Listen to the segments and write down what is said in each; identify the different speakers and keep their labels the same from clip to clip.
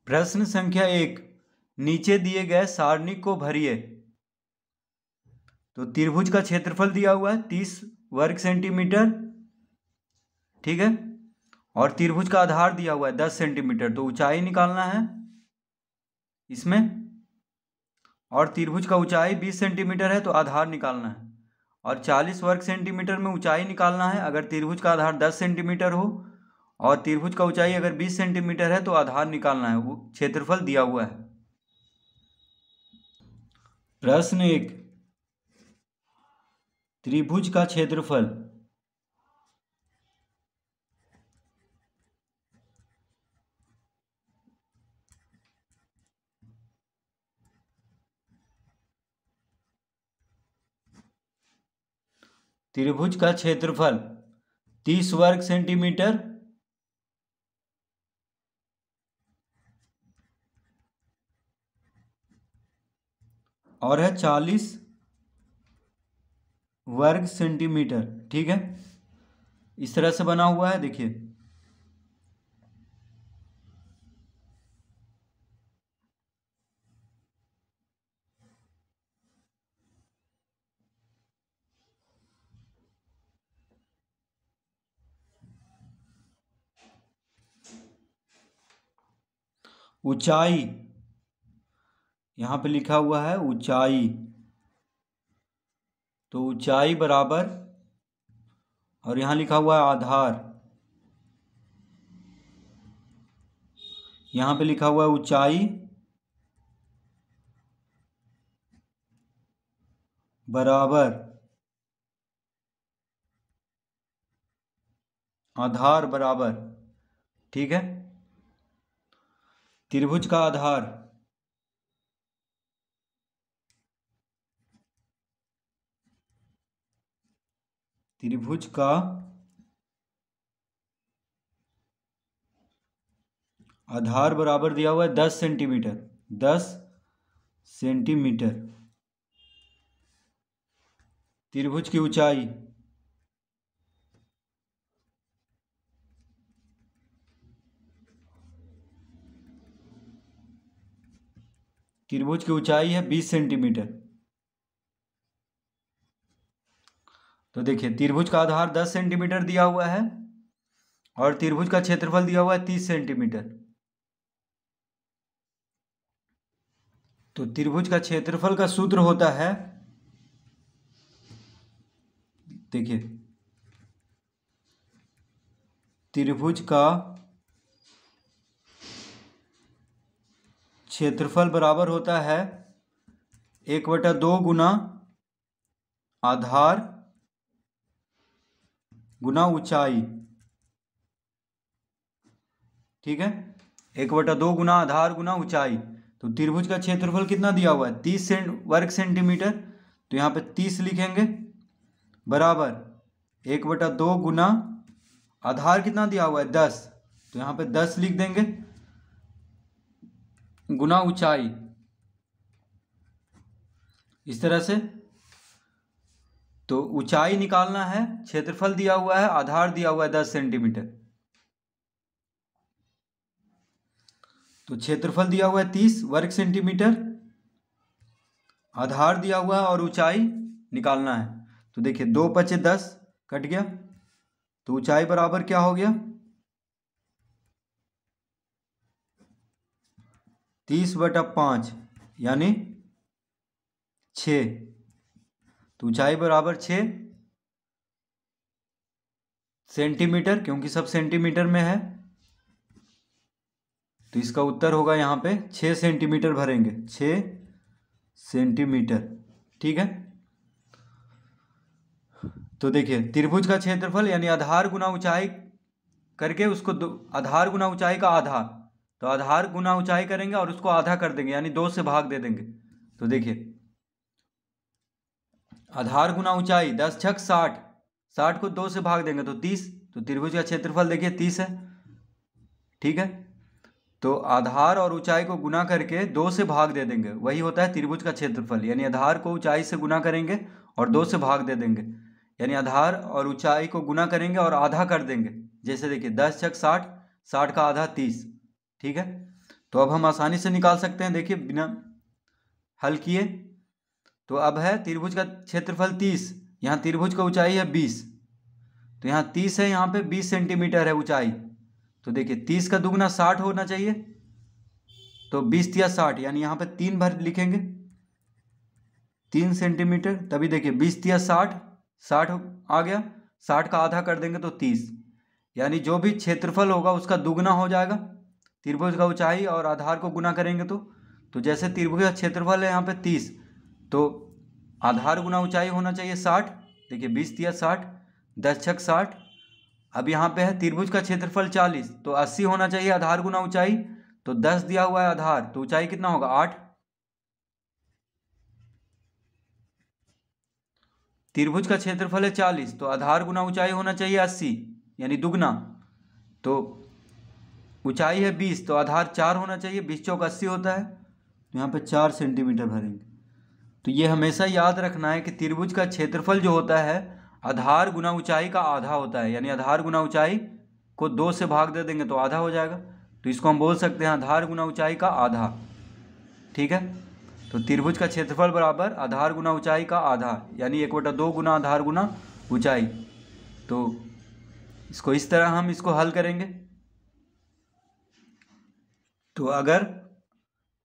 Speaker 1: प्रश्न संख्या 1, नीचे दिए गए सारणी को भरिए। तो त्रिभुज का क्षेत्रफल दिया हुआ है 30 वर्ग सेंटीमीटर, ठीक है, और त्रिभुज का आधार दिया हुआ है 10 सेंटीमीटर। तो ऊंचाई निकालना है इसमें, और त्रिभुज का ऊंचाई 20 सेंटीमीटर है तो आधार निकालना है, और 40 वर्ग सेंटीमीटर में ऊंचाई निकालना है अगर त्रिभुज का आधार 10 सेंटीमीटर हो, और त्रिभुज का ऊंचाई अगर 20 सेंटीमीटर है तो आधार निकालना है। वो क्षेत्रफल दिया हुआ है। प्रश्न 1, त्रिभुज का क्षेत्रफल। त्रिभुज का क्षेत्रफल 30 वर्ग सेंटीमीटर और है 40 वर्ग सेंटीमीटर, ठीक है। इस तरह से बना हुआ है, देखिए। ऊंचाई यहां पे लिखा हुआ है ऊंचाई, तो ऊंचाई बराबर, और यहां लिखा हुआ है आधार, यहां पे लिखा हुआ है ऊंचाई बराबर आधार बराबर, ठीक है। त्रिभुज का आधार त्रिभुज का आधार बराबर दिया हुआ है 10 सेंटीमीटर, 10 सेंटीमीटर। त्रिभुज की ऊंचाई त्रिभुज की ऊंचाई है 20 सेंटीमीटर। तो देखिए, त्रिभुज का आधार 10 सेंटीमीटर दिया हुआ है और त्रिभुज का क्षेत्रफल दिया हुआ है 30 सेंटीमीटर। तो त्रिभुज का क्षेत्रफल का सूत्र होता है, देखिए, त्रिभुज का क्षेत्रफल बराबर होता है 1/2 गुना आधार गुना ऊंचाई, ठीक है। 1/2 गुना आधार गुना ऊंचाई। तो त्रिभुज का क्षेत्रफल कितना दिया हुआ है 30 वर्ग सेंटीमीटर, तो यहाँ पे 30 लिखेंगे बराबर 1/2 गुना आधार कितना दिया हुआ है 10, तो यहाँ पे 10 लिख देंगे गुना ऊंचाई, इस तरह से। तो ऊंचाई निकालना है, क्षेत्रफल दिया हुआ है, आधार दिया हुआ है 10 सेंटीमीटर। तो क्षेत्रफल दिया हुआ है 30 वर्ग सेंटीमीटर, आधार दिया हुआ है और ऊंचाई निकालना है। तो देखिए 2 × 5 = 10 कट गया, तो ऊंचाई बराबर क्या हो गया 30/5 यानी 6। तो ऊंचाई बराबर 6 सेंटीमीटर, क्योंकि सब सेंटीमीटर में है, तो इसका उत्तर होगा यहाँ पे 6 सेंटीमीटर भरेंगे, 6 सेंटीमीटर, ठीक है। तो देखिए, त्रिभुज का क्षेत्रफल यानी आधार गुना ऊंचाई करके उसको आधार गुना ऊंचाई का आधा, तो आधार गुना ऊंचाई करेंगे और उसको आधा कर देंगे यानी 2 से भाग दे देंगे। तो देखिए, आधार गुना ऊंचाई 10 × 6 = 60, 60 को 2 से भाग देंगे तो 30। तो त्रिभुज का क्षेत्रफल देखिए 30 है, ठीक है। तो आधार और ऊंचाई को गुना करके 2 से भाग दे देंगे, वही होता है त्रिभुज का क्षेत्रफल। यानी आधार को ऊंचाई से गुना करेंगे और 2 से भाग दे देंगे, यानी आधार और ऊंचाई को गुना करेंगे और आधा कर देंगे। जैसे देखिए 10 × 6 = 60, 60 का आधा 30, ठीक है। तो अब हम आसानी से निकाल सकते हैं, देखिए बिना हल किए। तो अब है त्रिभुज का क्षेत्रफल 30, यहाँ त्रिभुज का ऊंचाई है 20, तो यहाँ 30 है, यहाँ पे 20 सेंटीमीटर है ऊंचाई। तो देखिए 30 का दुगना 60 होना चाहिए, तो 20 या 60 यानी यहाँ पे 3 भर लिखेंगे, 3 सेंटीमीटर। तभी देखिए 20 या 60, 60 आ गया, 60 का आधा कर देंगे तो 30, यानी जो भी क्षेत्रफल होगा उसका दुगना हो जाएगा त्रिभुज का ऊंचाई, और आधार को गुना करेंगे तो जैसे त्रिभुज का क्षेत्रफल है यहाँ पे 30, तो आधार गुना ऊंचाई होना चाहिए 60। देखिए 20 या 60, 10 छक 60। अब यहाँ पे है त्रिभुज का क्षेत्रफल 40, तो 80 होना चाहिए आधार गुना ऊंचाई, तो 10 दिया हुआ है आधार, तो ऊंचाई कितना होगा 8। त्रिभुज का क्षेत्रफल है 40, तो आधार गुना ऊंचाई होना चाहिए 80 यानी दुगना, तो ऊंचाई है 20, तो आधार 4 होना चाहिए, 20 चौक 80 होता है, तो यहाँ पे 4 सेंटीमीटर भरेंगे। तो ये हमेशा याद रखना है कि त्रिभुज का क्षेत्रफल जो होता है आधार गुना ऊंचाई का आधा होता है, यानी आधार गुना ऊंचाई को 2 से भाग दे देंगे तो आधा हो जाएगा, तो इसको हम बोल सकते हैं आधार गुना ऊंचाई का आधा। ठीक है, तो त्रिभुज का क्षेत्रफल बराबर आधार गुना ऊंचाई का आधा, यानी 1/2 गुना आधार गुना ऊंचाई। तो इसको इस तरह हम इसको हल करेंगे। तो अगर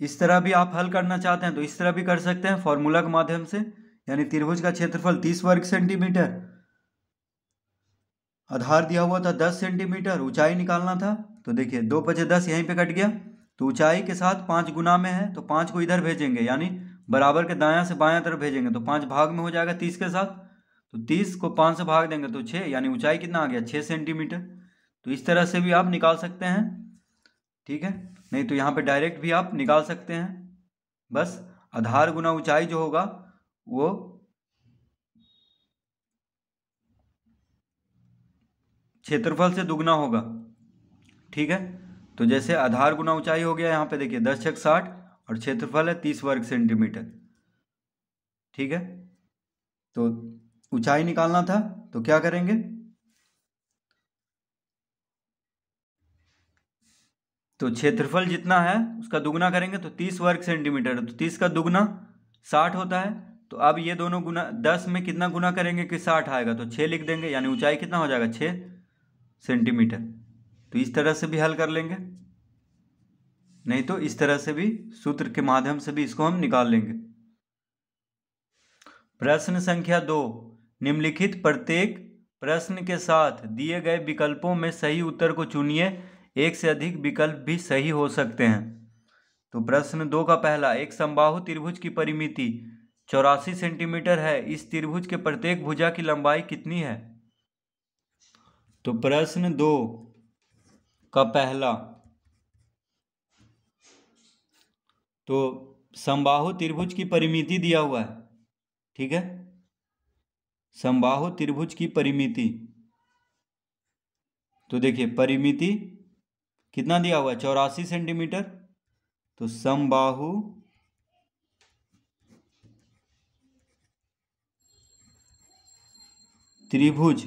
Speaker 1: इस तरह भी आप हल करना चाहते हैं तो इस तरह भी कर सकते हैं फॉर्मूला के माध्यम से, यानी त्रिभुज का क्षेत्रफल 30 वर्ग सेंटीमीटर, आधार दिया हुआ था 10 सेंटीमीटर, ऊंचाई निकालना था। तो देखिए 2 × 5 = 10 यहीं पे कट गया, तो ऊंचाई के साथ 5 गुना में है, तो 5 को इधर भेजेंगे, यानी बराबर के दायां से बायां तरफ भेजेंगे, तो 5 भाग में हो जाएगा 30 के साथ, तो 30 को 5 से भाग देंगे तो 6, यानी ऊंचाई कितना आ गया 6 सेंटीमीटर। तो इस तरह से भी आप निकाल सकते हैं। ठीक है, नहीं तो यहाँ पे डायरेक्ट भी आप निकाल सकते हैं, बस आधार गुना ऊंचाई जो होगा वो क्षेत्रफल से दुगना होगा। ठीक है, तो जैसे आधार गुना ऊंचाई हो गया, यहाँ पे देखिए 10 छक 60 और क्षेत्रफल है 30 वर्ग सेंटीमीटर। ठीक है, तो ऊंचाई निकालना था, तो क्या करेंगे, तो क्षेत्रफल जितना है उसका दुगना करेंगे, तो 30 वर्ग सेंटीमीटर, तो 30 का दुगना 60 होता है। तो अब ये दोनों गुना 10 में कितना गुना करेंगे कि 60 आएगा, तो 6 लिख देंगे, यानी ऊंचाई कितना हो जाएगा 6 सेंटीमीटर। तो इस तरह से भी हल कर लेंगे, नहीं तो इस तरह से भी सूत्र के माध्यम से भी इसको हम निकाल लेंगे। प्रश्न संख्या 2, निम्नलिखित प्रत्येक प्रश्न के साथ दिए गए विकल्पों में सही उत्तर को चुनिए, एक से अधिक विकल्प भी सही हो सकते हैं। तो प्रश्न 2 का पहला, एक समबाहु त्रिभुज की परिमिति 84 सेंटीमीटर है, इस त्रिभुज के प्रत्येक भुजा की लंबाई कितनी है। तो प्रश्न 2 का पहला, तो समबाहु त्रिभुज की परिमिति दिया हुआ है। ठीक है, समबाहु त्रिभुज की परिमिति, तो देखिए परिमिति कितना दिया हुआ है 84 सेंटीमीटर, तो समबाहु त्रिभुज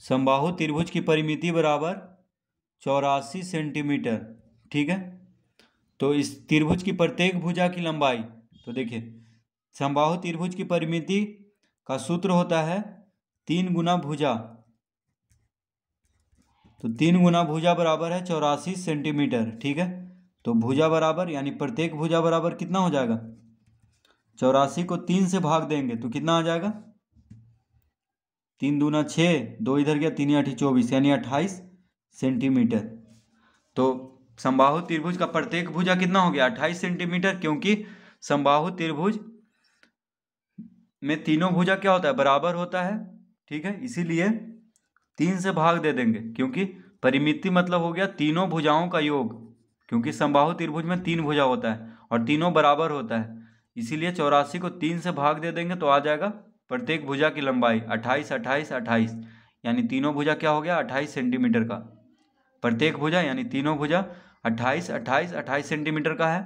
Speaker 1: समबाहु त्रिभुज की परिमिति बराबर 84 सेंटीमीटर। ठीक है, तो इस त्रिभुज की प्रत्येक भुजा की लंबाई, तो देखिए समबाहु त्रिभुज की परिमिति का सूत्र होता है 3 गुना भुजा, तो 3 गुना भुजा बराबर है 84 सेंटीमीटर। ठीक है, तो भुजा बराबर यानी प्रत्येक भुजा बराबर कितना हो जाएगा, 84 को 3 से भाग देंगे तो कितना आ जाएगा, 3 दूना 6, 2 इधर गया, 3 8 24, यानी 28 सेंटीमीटर। तो समबाहु त्रिभुज का प्रत्येक भुजा कितना हो गया 28 सेंटीमीटर, क्योंकि समबाहु त्रिभुज में तीनों भुजा क्या होता है बराबर होता है। ठीक है, इसीलिए 3 से भाग दे देंगे, क्योंकि परिमिति मतलब हो गया तीनों भुजाओं का योग, क्योंकि समबाहु त्रिभुज में 3 भुजा होता है और तीनों बराबर होता है, इसीलिए 84 को 3 से भाग दे देंगे तो आ जाएगा प्रत्येक भुजा की लंबाई 28 28 28, यानी तीनों भुजा क्या हो गया 28 सेंटीमीटर का, प्रत्येक भुजा यानी तीनों भुजा 28 28 28 सेंटीमीटर का है।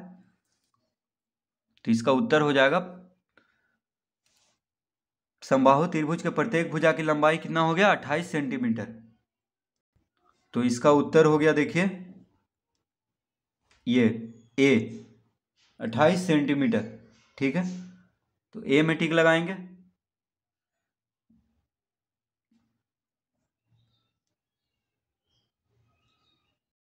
Speaker 1: तो इसका उत्तर हो जाएगा समबाहु त्रिभुज के प्रत्येक भुजा की लंबाई कितना हो गया? 28 सेंटीमीटर। तो इसका उत्तर हो गया, देखिए ये ए 28 सेंटीमीटर। ठीक है, तो ए में टिक लगाएंगे।